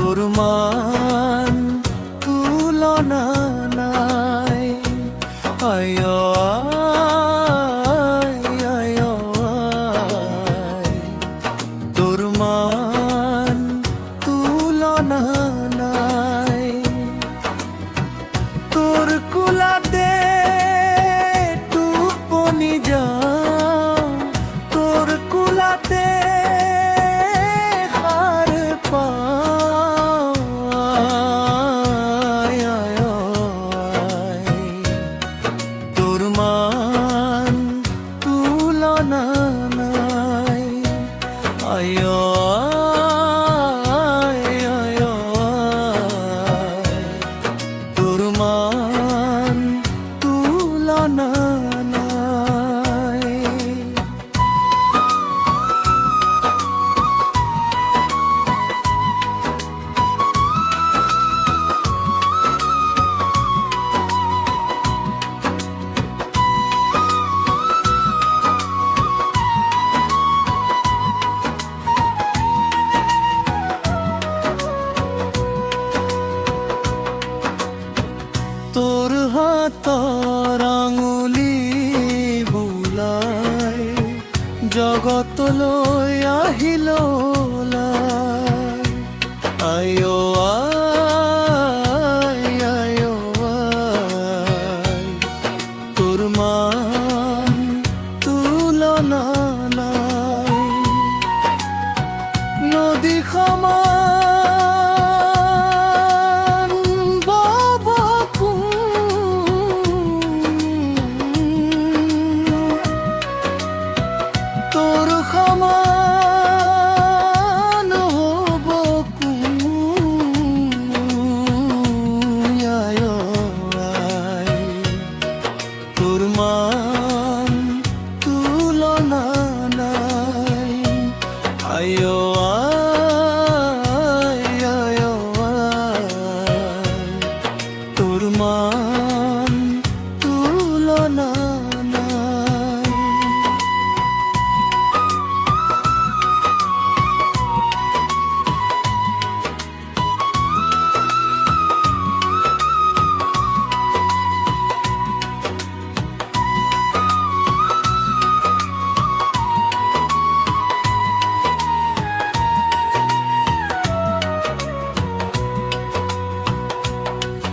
তোর মান তুলনা নাই। আয় তোর মান তুলনা নাই। তোর কুলাতে টুপনি যাও, তোর কুলাতে হার পায়। তোর মান তুলনা নাই। আয় তোর মান তুলনা নাই। তোর হাতর আঙুলি বুলাই জগত লৈ আহিল আয় তোর মান তুলনা নাই। নদী সমান তোর সমান হব তোর মান তুলনা নাই। আয় তোর মান তুলনা নাই।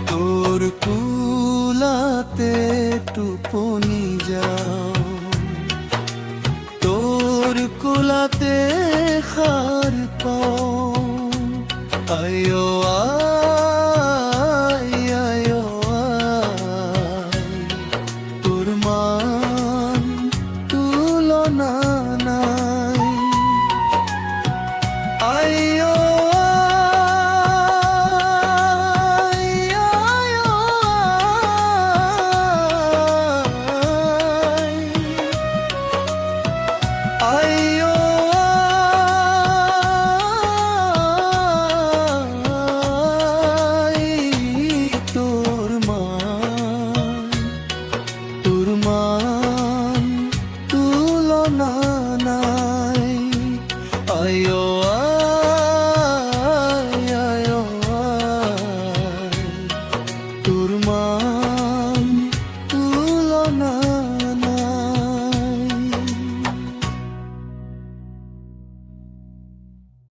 তোর কুলাতে টুপনি যাও, তোর কুলাতে হার পাও। আয়